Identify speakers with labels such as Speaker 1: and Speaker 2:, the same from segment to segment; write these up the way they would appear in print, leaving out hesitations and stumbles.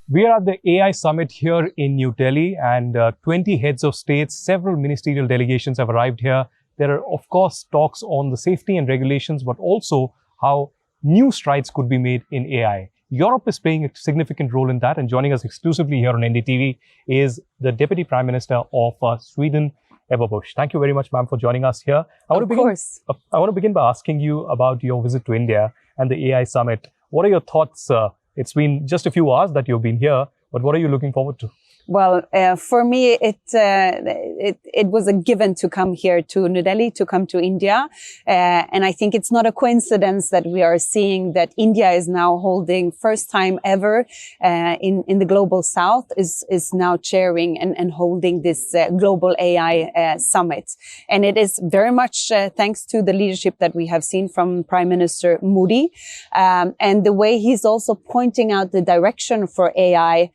Speaker 1: We are at the AI summit here in New Delhi, and 20 heads of states, several ministerial delegations have arrived here. There are, of course, talks on the safety and regulations, but also how new strides could be made in AI. Europe is playing a significant role in that, and joining us exclusively here on NDTV is the Deputy Prime Minister of Sweden, Ebba Busch. Thank you very much, ma'am, for joining us here. I want to begin by asking you about your visit to India and the AI summit. What are your thoughts? It's been just a few hours that you've been here, but what are you looking forward to?
Speaker 2: Well, for me, it was a given to come here to New Delhi, to come to India. And I think it's not a coincidence that we are seeing that India is now holding, first time ever in the global south, is now chairing and holding this global AI summit. And it is very much thanks to the leadership that we have seen from Prime Minister Modi, and the way he's also pointing out the direction for AI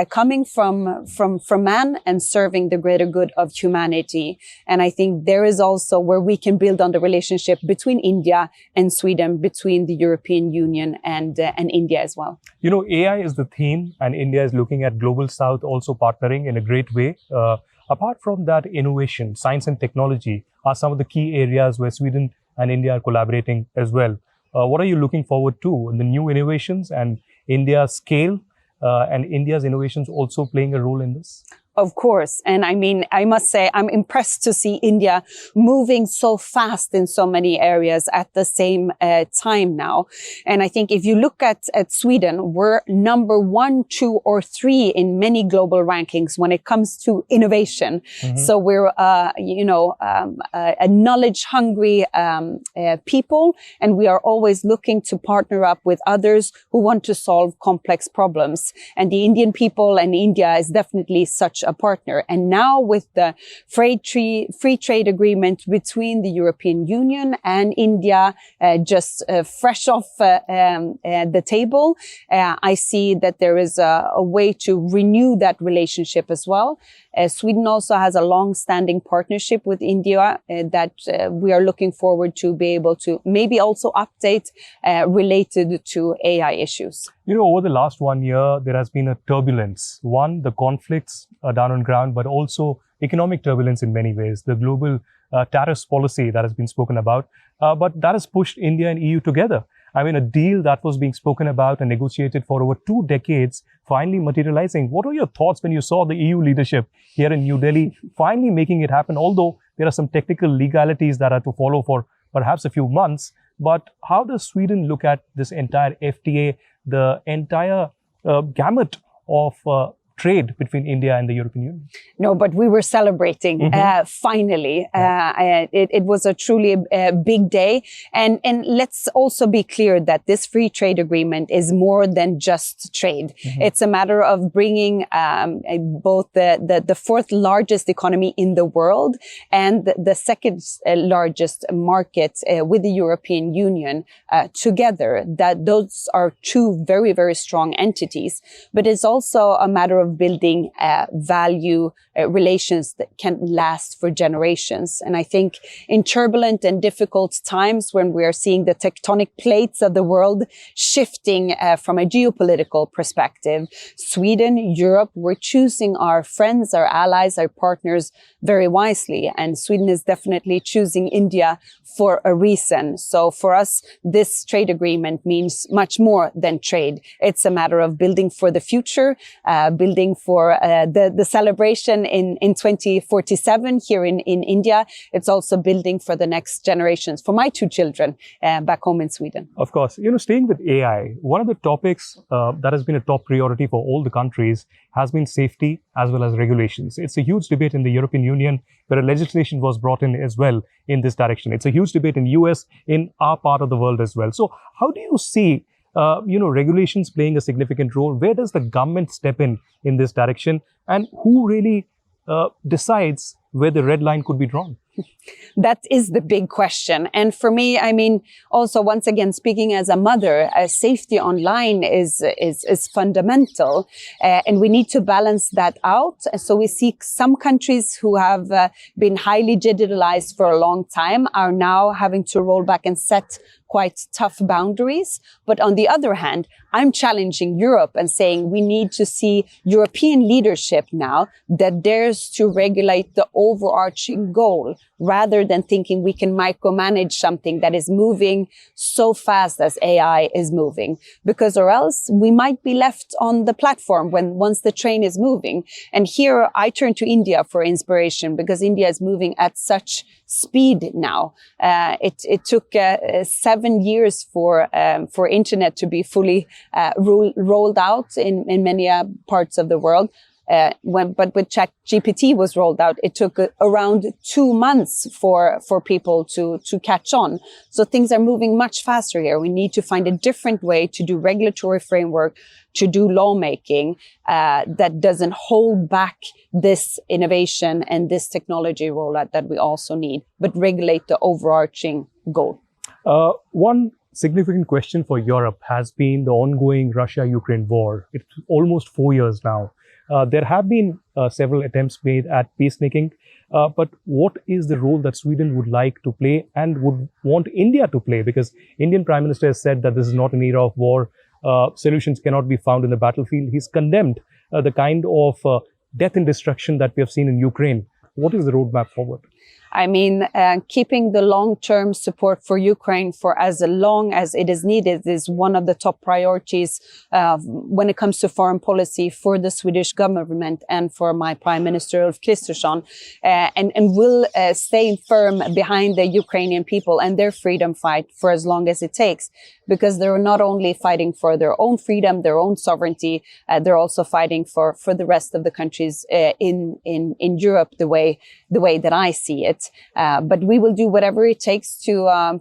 Speaker 2: coming from man and serving the greater good of humanity. And I think there is also where we can build on the relationship between India and Sweden, between the European Union and India as well.
Speaker 1: You know, AI is the theme, and India is looking at Global South also partnering in a great way. Apart from that, innovation, science and technology are some of the key areas where Sweden and India are collaborating as well. What are you looking forward to in the new innovations and India's scale? And India's innovations also playing a role in this?
Speaker 2: Of course. And I mean, I must say, I'm impressed to see India moving so fast in so many areas at the same time now. And I think if you look at Sweden, we're number 1, 2, or 3 in many global rankings when it comes to innovation. Mm-hmm. So we're, a knowledge-hungry people, and we are always looking to partner up with others who want to solve complex problems. And the Indian people and India is definitely such a partner. And now with the free trade agreement between the European Union and India, just fresh off the table, I see that there is a way to renew that relationship as well. Sweden also has a long-standing partnership with India that we are looking forward to be able to maybe also update related to AI issues.
Speaker 1: You know, over the last 1 year, there has been a turbulence. One, the conflicts down on ground, but also economic turbulence in many ways. The global tariffs policy that has been spoken about, but that has pushed India and EU together. I mean, a deal that was being spoken about and negotiated for over 2 decades, finally materializing. What were your thoughts when you saw the EU leadership here in New Delhi finally making it happen? Although there are some technical legalities that are to follow for perhaps a few months. But how does Sweden look at this entire FTA, the entire gamut of trade between India and the European Union?
Speaker 2: No, but we were celebrating finally. It was a truly big day, and let's also be clear that this free trade agreement is more than just trade. It's a matter of bringing both the 4th largest economy in the world and the 2nd largest market with the European Union together. That those are 2 very, very strong entities, but it's also a matter of building value relations that can last for generations. And I think in turbulent and difficult times when we are seeing the tectonic plates of the world shifting from a geopolitical perspective, Sweden, Europe, we're choosing our friends, our allies, our partners very wisely. And Sweden is definitely choosing India for a reason. So for us, this trade agreement means much more than trade. It's a matter of building for the future, building for the celebration in 2047 here in India. It's also building for the next generations, for my 2 children back home in Sweden.
Speaker 1: Of course. You know, staying with AI, one of the topics that has been a top priority for all the countries has been safety as well as regulations. It's a huge debate in the European Union where a legislation was brought in as well in this direction. It's a huge debate in US, in our part of the world as well. So how do you see regulations playing a significant role? Where does the government step in this direction? And who really decides where the red line could be drawn?
Speaker 2: That is the big question. And for me, I mean, also once again, speaking as a mother, safety online is fundamental, and we need to balance that out. So we see some countries who have been highly digitalized for a long time are now having to roll back and set quite tough boundaries. But on the other hand, I'm challenging Europe and saying we need to see European leadership now that dares to regulate the overarching goal rather than thinking we can micromanage something that is moving so fast as AI is moving. Because or else we might be left on the platform once the train is moving. And here I turn to India for inspiration because India is moving at such speed now. It took 7 years for internet to be fully rolled out in many parts of the world. But when ChatGPT was rolled out, it took around 2 months for people to catch on. So things are moving much faster here. We need to find a different way to do regulatory framework, to do lawmaking that doesn't hold back this innovation and this technology rollout that we also need, but regulate the overarching goal.
Speaker 1: One significant question for Europe has been the ongoing Russia-Ukraine war. It's almost 4 years now. There have been several attempts made at peacemaking, but what is the role that Sweden would like to play and would want India to play? Because Indian Prime Minister has said that this is not an era of war. Solutions cannot be found in the battlefield. He's condemned the kind of death and destruction that we have seen in Ukraine. What is the roadmap forward?
Speaker 2: I mean, keeping the long-term support for Ukraine for as long as it is needed is one of the top priorities when it comes to foreign policy for the Swedish government and for my Prime Minister Ulf Kristersson, and will stay firm behind the Ukrainian people and their freedom fight for as long as it takes, because they're not only fighting for their own freedom, their own sovereignty, they're also fighting for the rest of the countries in Europe the way that I see it. But we will do whatever it takes to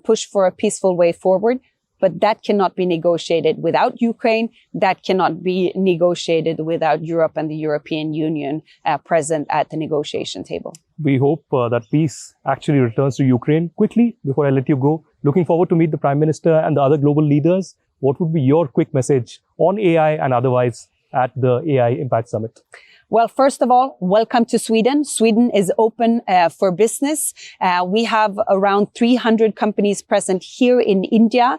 Speaker 2: push for a peaceful way forward. But that cannot be negotiated without Ukraine. That cannot be negotiated without Europe and the European Union present at the negotiation table.
Speaker 1: We hope that peace actually returns to Ukraine quickly. Before I let you go, looking forward to meet the Prime Minister and the other global leaders. What would be your quick message on AI and otherwise at the AI Impact Summit?
Speaker 2: Well, first of all, welcome to Sweden. Sweden is open for business. We have around 300 companies present here in India.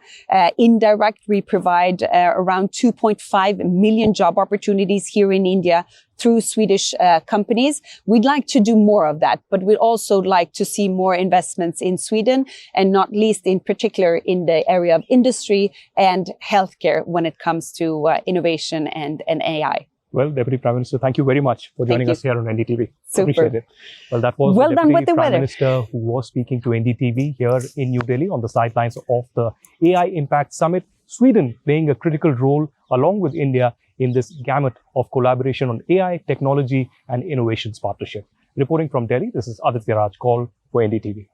Speaker 2: Indirect, we provide around 2.5 million job opportunities here in India through Swedish companies. We'd like to do more of that, but we'd also like to see more investments in Sweden, and not least in particular in the area of industry and healthcare when it comes to innovation and AI.
Speaker 1: Well, Deputy Prime Minister, thank you very much for joining us here on NDTV.
Speaker 2: Super.
Speaker 1: Appreciate it. Well, that was
Speaker 2: well
Speaker 1: the
Speaker 2: done with
Speaker 1: Deputy
Speaker 2: the
Speaker 1: Prime
Speaker 2: weather.
Speaker 1: Minister who was speaking to NDTV here in New Delhi on the sidelines of the AI Impact Summit. Sweden playing a critical role along with India in this gamut of collaboration on AI, technology and innovations partnership. Reporting from Delhi, this is Aditya Raj Kaul for NDTV.